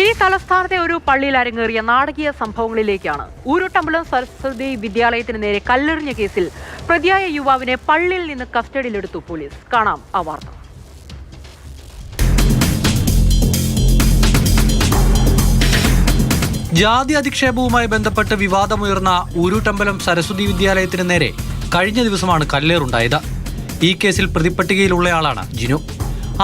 ഇനി തലസ്ഥാനത്തെ ഒരു പള്ളിയിൽ അരങ്ങേറിയ നാടകീയ സംഭവങ്ങളിലേക്കാണ്. ഊരുട്ടമ്പലം സരസ്വതി വിദ്യാലയത്തിന് നേരെ കല്ലെറിഞ്ഞ കേസിൽ പ്രതിയായ യുവാവിനെ പള്ളിയിൽ നിന്ന് കസ്റ്റഡിയിലെടുത്തു പോലീസ്. കാണാം ആ വാർത്ത. ജാതി അധിക്ഷേപവുമായി ബന്ധപ്പെട്ട് വിവാദമുയർന്ന ഊരുട്ടമ്പലം സരസ്വതി വിദ്യാലയത്തിന് നേരെ കഴിഞ്ഞ ദിവസമാണ് കല്ലേറുണ്ടായത്. ഈ കേസിൽ പ്രതിപ്പട്ടികയിലുള്ളയാളാണ് ജിനു.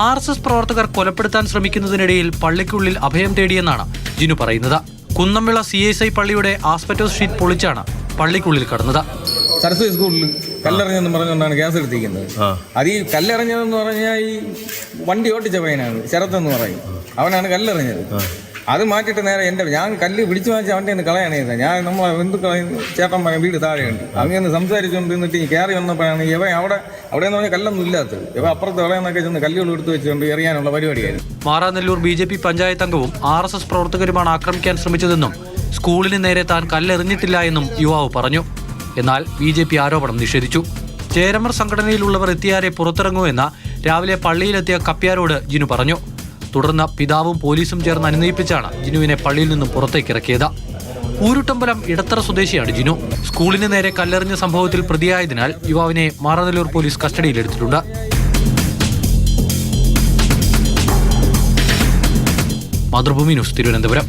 RSS പ്രവർത്തകർ കൊലപ്പെടുത്താൻ ശ്രമിക്കുന്നതിനിടയിൽ പള്ളിക്കുള്ളിൽ അഭയം തേടിയെന്നാണ് ജിനു പറയുന്നത്. കുന്നംവിള CSI പള്ളിയുടെ ആസ്പെറ്റോസ് ഷീറ്റ് പൊളിച്ചാണ് പള്ളിക്കുള്ളിൽ കടന്നത്. സരസ്വതി സ്കൂളിൽ കല്ലെറിഞ്ഞെന്ന് പറഞ്ഞുകൊണ്ടാണ് കേസ് എടുത്തിരിക്കുന്നത്. അത് ഈ കല്ലെറിഞ്ഞതെന്ന് പറഞ്ഞാൽ ഈ വണ്ടി ഓട്ടിച്ച പയ്യനാണ്, ശരത്തെന്ന് പറയും, അവനാണ് കല്ലെറിഞ്ഞത്. അത് മാറ്റിയിട്ട് നേരെ ഞാൻ കല്ല് പിടിച്ചു വാങ്ങിച്ച അവൻ്റെ ഒന്ന് കളയാണ് ചെയ്തത്. ഞാൻ നമ്മളെ ബന്ധുക്കളെ ചേട്ടൻ പറയാൻ വീട് താഴെയുണ്ട്, അങ്ങനെ സംസാരിച്ചുകൊണ്ട് നിന്നിട്ട് ഈ കയറി വന്നപ്പോഴാണ് ഇവ അവിടെ എന്ന് പറഞ്ഞാൽ കല്ലൊന്നും ഇല്ലാത്തത്. ഇവ അപ്പുറത്ത് ഇളയെന്നൊക്കെ ചെന്ന് കല്ലുകൾ എടുത്തു വെച്ചുകൊണ്ട് എറിയാനുള്ള പരിപാടിയായിരുന്നു. മാറാനെല്ലൂർ BJP പഞ്ചായത്ത് അംഗവും RSS പ്രവർത്തകരുമാണ് ആക്രമിക്കാൻ ശ്രമിച്ചതെന്നും സ്കൂളിന് നേരെ താൻ കല്ലെറിഞ്ഞിട്ടില്ല എന്നും യുവാവ് പറഞ്ഞു. എന്നാൽ BJP ആരോപണം നിഷേധിച്ചു. ചേരമർ സംഘടനയിലുള്ളവർ എത്തിയാരെ പുറത്തിറങ്ങൂ എന്ന രാവിലെ പള്ളിയിലെത്തിയ കപ്പ്യാരോട് ജിനു പറഞ്ഞു. തുടർന്ന് പിതാവും പോലീസും ചേർന്ന് അനുനയിപ്പിച്ചാണ് ജിനുവിനെ പള്ളിയിൽ നിന്നും പുറത്തേക്കിറക്കിയത്. ഊരുട്ടമ്പലം ഇടത്തറ സ്വദേശിയാണ് ജിനു. സ്കൂളിന് നേരെ കല്ലെറിഞ്ഞ സംഭവത്തിൽ പ്രതിയായതിനാൽ യുവാവിനെ മാറാനെല്ലൂർ പോലീസ് കസ്റ്റഡിയിലെടുത്തിട്ടുണ്ട്. മാതൃഭൂമി ന്യൂസ്, തിരുവനന്തപുരം.